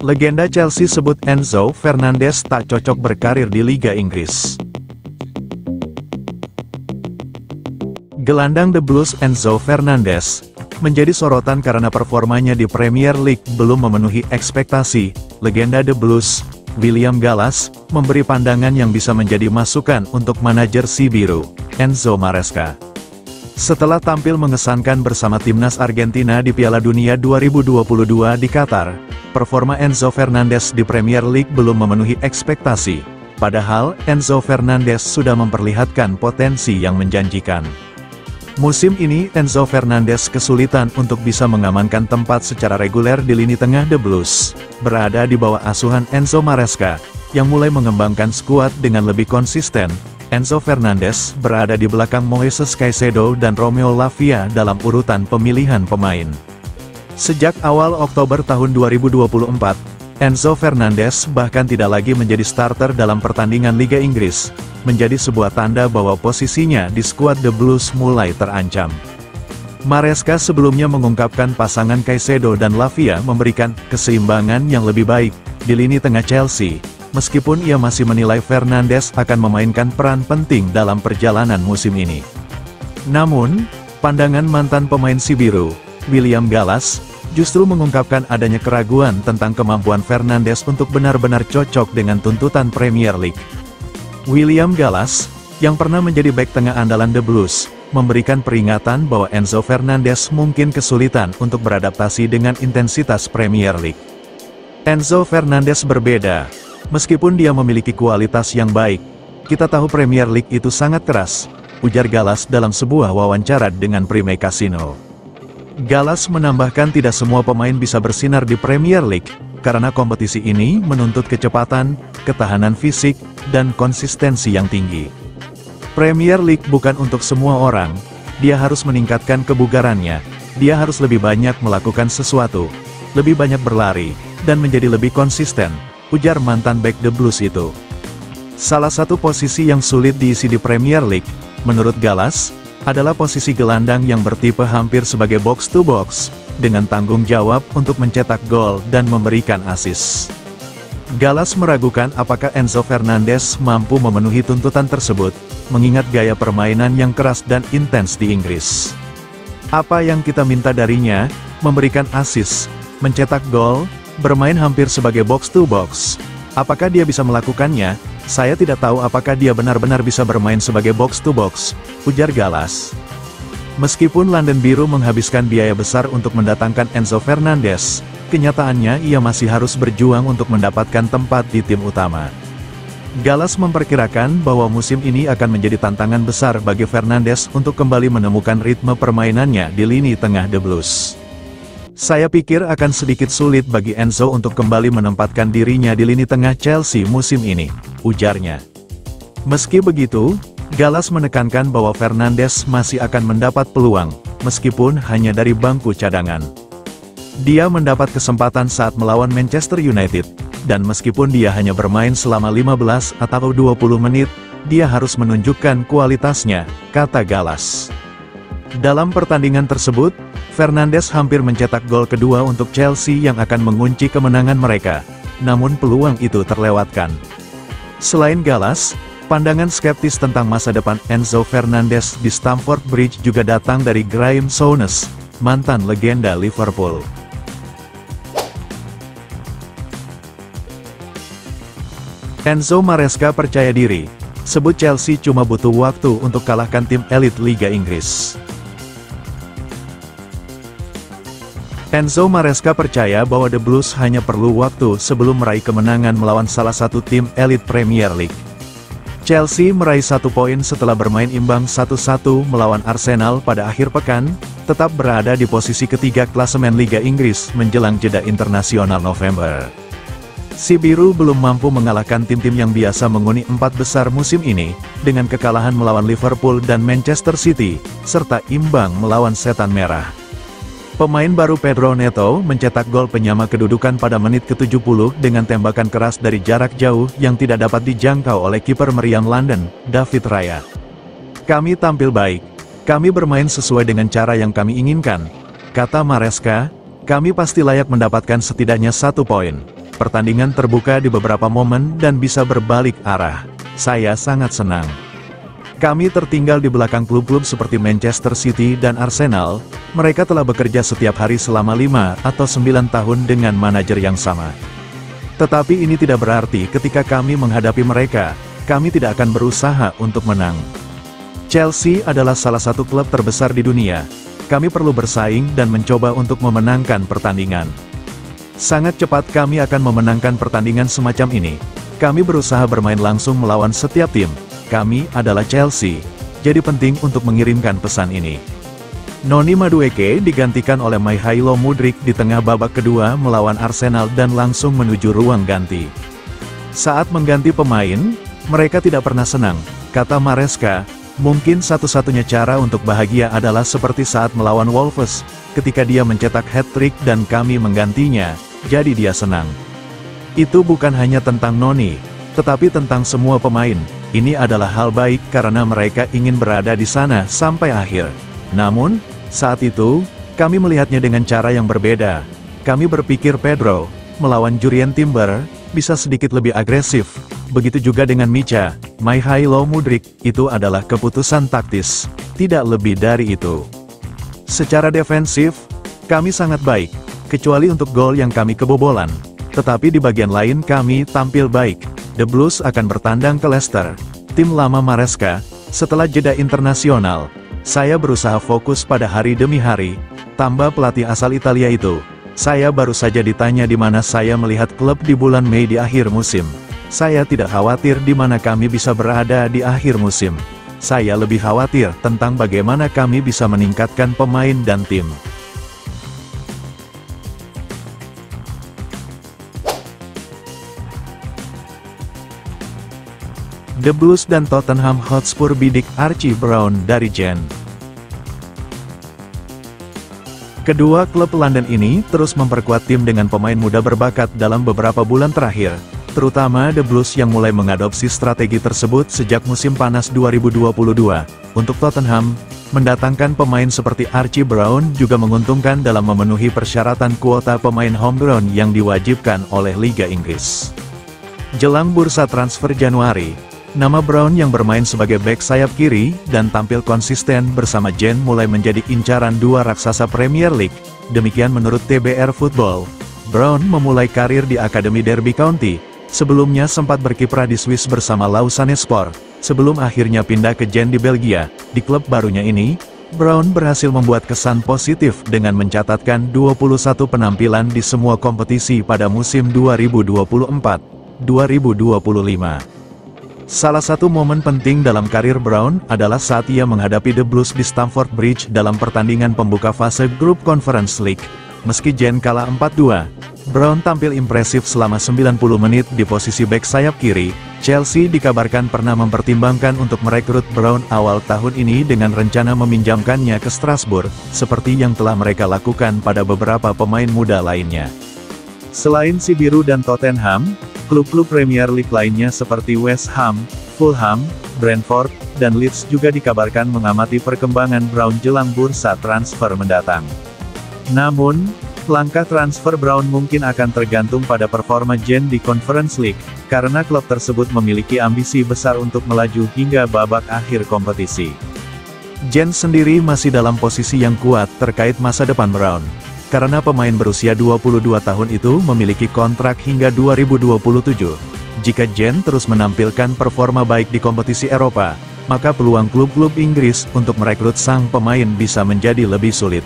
Legenda Chelsea sebut Enzo Fernandez tak cocok berkarir di Liga Inggris. Gelandang The Blues Enzo Fernandez menjadi sorotan karena performanya di Premier League belum memenuhi ekspektasi. Legenda The Blues, William Gallas, memberi pandangan yang bisa menjadi masukan untuk manajer si biru, Enzo Maresca. Setelah tampil mengesankan bersama timnas Argentina di Piala Dunia 2022 di Qatar, performa Enzo Fernandez di Premier League belum memenuhi ekspektasi. Padahal, Enzo Fernandez sudah memperlihatkan potensi yang menjanjikan. Musim ini, Enzo Fernandez kesulitan untuk bisa mengamankan tempat secara reguler di lini tengah The Blues, berada di bawah asuhan Enzo Maresca, yang mulai mengembangkan skuad dengan lebih konsisten. Enzo Fernandez berada di belakang Moises Caicedo dan Romeo Lavia dalam urutan pemilihan pemain. Sejak awal Oktober tahun 2024, Enzo Fernandez bahkan tidak lagi menjadi starter dalam pertandingan Liga Inggris, menjadi sebuah tanda bahwa posisinya di skuad The Blues mulai terancam. Maresca sebelumnya mengungkapkan pasangan Caicedo dan Lavia memberikan keseimbangan yang lebih baik di lini tengah Chelsea, meskipun ia masih menilai Fernandes akan memainkan peran penting dalam perjalanan musim ini. Namun, pandangan mantan pemain si biru, William Gallas, justru mengungkapkan adanya keraguan tentang kemampuan Fernandes untuk benar-benar cocok dengan tuntutan Premier League. William Gallas, yang pernah menjadi bek tengah andalan The Blues, memberikan peringatan bahwa Enzo Fernandez mungkin kesulitan untuk beradaptasi dengan intensitas Premier League. Enzo Fernandez berbeda. Meskipun dia memiliki kualitas yang baik, kita tahu Premier League itu sangat keras, ujar Gallas dalam sebuah wawancara dengan Prime Casino. Gallas menambahkan tidak semua pemain bisa bersinar di Premier League, karena kompetisi ini menuntut kecepatan, ketahanan fisik, dan konsistensi yang tinggi. Premier League bukan untuk semua orang, dia harus meningkatkan kebugarannya, dia harus lebih banyak melakukan sesuatu, lebih banyak berlari, dan menjadi lebih konsisten, ujar mantan bek The Blues itu. Salah satu posisi yang sulit diisi di Premier League, menurut Gallas, adalah posisi gelandang yang bertipe hampir sebagai box-to-box, dengan tanggung jawab untuk mencetak gol dan memberikan assist. Gallas meragukan apakah Enzo Fernandez mampu memenuhi tuntutan tersebut, mengingat gaya permainan yang keras dan intens di Inggris. Apa yang kita minta darinya? Memberikan assist, mencetak gol, bermain hampir sebagai box-to-box. Apakah dia bisa melakukannya? Saya tidak tahu apakah dia benar-benar bisa bermain sebagai box-to-box, ujar Gallas. Meskipun London Biru menghabiskan biaya besar untuk mendatangkan Enzo Fernandez, kenyataannya ia masih harus berjuang untuk mendapatkan tempat di tim utama. Gallas memperkirakan bahwa musim ini akan menjadi tantangan besar bagi Fernandez untuk kembali menemukan ritme permainannya di lini tengah The Blues. Saya pikir akan sedikit sulit bagi Enzo untuk kembali menempatkan dirinya di lini tengah Chelsea musim ini, ujarnya. Meski begitu, Gallas menekankan bahwa Fernandez masih akan mendapat peluang, meskipun hanya dari bangku cadangan. Dia mendapat kesempatan saat melawan Manchester United, dan meskipun dia hanya bermain selama 15 atau 20 menit, dia harus menunjukkan kualitasnya, kata Gallas. Dalam pertandingan tersebut, Fernandez hampir mencetak gol kedua untuk Chelsea yang akan mengunci kemenangan mereka, namun peluang itu terlewatkan. Selain Gallas, pandangan skeptis tentang masa depan Enzo Fernandez di Stamford Bridge juga datang dari Graeme Souness, mantan legenda Liverpool. Enzo Maresca percaya diri, sebut Chelsea cuma butuh waktu untuk kalahkan tim elit Liga Inggris. Enzo Maresca percaya bahwa The Blues hanya perlu waktu sebelum meraih kemenangan melawan salah satu tim elit Premier League. Chelsea meraih 1 poin setelah bermain imbang 1-1 melawan Arsenal pada akhir pekan, tetap berada di posisi ketiga klasemen Liga Inggris menjelang jeda internasional November. Si Biru belum mampu mengalahkan tim-tim yang biasa menghuni 4 besar musim ini, dengan kekalahan melawan Liverpool dan Manchester City, serta imbang melawan Setan Merah. Pemain baru Pedro Neto mencetak gol penyama kedudukan pada menit ke-70 dengan tembakan keras dari jarak jauh yang tidak dapat dijangkau oleh kiper meriam London, David Raya. Kami tampil baik. Kami bermain sesuai dengan cara yang kami inginkan, kata Maresca. Kami pasti layak mendapatkan setidaknya 1 poin. pertandingan terbuka di beberapa momen dan bisa berbalik arah. Saya sangat senang. Kami tertinggal di belakang klub-klub seperti Manchester City dan Arsenal. Mereka telah bekerja setiap hari selama 5 atau 9 tahun dengan manajer yang sama. Tetapi ini tidak berarti ketika kami menghadapi mereka, kami tidak akan berusaha untuk menang. Chelsea adalah salah satu klub terbesar di dunia. Kami perlu bersaing dan mencoba untuk memenangkan pertandingan. Sangat cepat kami akan memenangkan pertandingan semacam ini. Kami berusaha bermain langsung melawan setiap tim. Kami adalah Chelsea, jadi penting untuk mengirimkan pesan ini. Noni Madueke digantikan oleh Mikhailo Mudryk di tengah babak kedua melawan Arsenal dan langsung menuju ruang ganti. Saat mengganti pemain, mereka tidak pernah senang, kata Maresca. Mungkin satu-satunya cara untuk bahagia adalah seperti saat melawan Wolves, ketika dia mencetak hat-trick dan kami menggantinya, jadi dia senang. Itu bukan hanya tentang Noni, tetapi tentang semua pemain. Ini adalah hal baik karena mereka ingin berada di sana sampai akhir. Namun, saat itu, kami melihatnya dengan cara yang berbeda. Kami berpikir Pedro, melawan Jurrien Timber, bisa sedikit lebih agresif. Begitu juga dengan Micha, Mikhailo Mudryk, itu adalah keputusan taktis. Tidak lebih dari itu. Secara defensif, kami sangat baik, kecuali untuk gol yang kami kebobolan. Tetapi di bagian lain kami tampil baik. The Blues akan bertandang ke Leicester, tim lama Maresca, setelah jeda internasional. Saya berusaha fokus pada hari demi hari, tambah pelatih asal Italia itu. Saya baru saja ditanya di mana saya melihat klub di bulan Mei di akhir musim. Saya tidak khawatir di mana kami bisa berada di akhir musim. Saya lebih khawatir tentang bagaimana kami bisa meningkatkan pemain dan tim. The Blues dan Tottenham Hotspur bidik Archie Brown dari Gen. Kedua klub London ini terus memperkuat tim dengan pemain muda berbakat dalam beberapa bulan terakhir, terutama The Blues yang mulai mengadopsi strategi tersebut sejak musim panas 2022. Untuk Tottenham, mendatangkan pemain seperti Archie Brown juga menguntungkan dalam memenuhi persyaratan kuota pemain homegrown yang diwajibkan oleh Liga Inggris. Jelang bursa transfer Januari, nama Brown yang bermain sebagai bek sayap kiri dan tampil konsisten bersama Gen mulai menjadi incaran dua raksasa Premier League. Demikian menurut TBR Football. Brown memulai karir di Akademi Derby County, sebelumnya sempat berkiprah di Swiss bersama Lausanne-Sport, sebelum akhirnya pindah ke Gen di Belgia. Di klub barunya ini, Brown berhasil membuat kesan positif dengan mencatatkan 21 penampilan di semua kompetisi pada musim 2024-2025. Salah satu momen penting dalam karir Brown adalah saat ia menghadapi The Blues di Stamford Bridge dalam pertandingan pembuka fase grup Conference League. Meski Gen kalah 4-2, Brown tampil impresif selama 90 menit di posisi bek sayap kiri. Chelsea dikabarkan pernah mempertimbangkan untuk merekrut Brown awal tahun ini dengan rencana meminjamkannya ke Strasbourg, seperti yang telah mereka lakukan pada beberapa pemain muda lainnya. Selain si biru dan Tottenham, klub-klub Premier League lainnya seperti West Ham, Fulham, Brentford, dan Leeds juga dikabarkan mengamati perkembangan Brown jelang bursa transfer mendatang. Namun, langkah transfer Brown mungkin akan tergantung pada performa Gen di Conference League, karena klub tersebut memiliki ambisi besar untuk melaju hingga babak akhir kompetisi. Gen sendiri masih dalam posisi yang kuat terkait masa depan Brown, karena pemain berusia 22 tahun itu memiliki kontrak hingga 2027. Jika Gen terus menampilkan performa baik di kompetisi Eropa, maka peluang klub-klub Inggris untuk merekrut sang pemain bisa menjadi lebih sulit.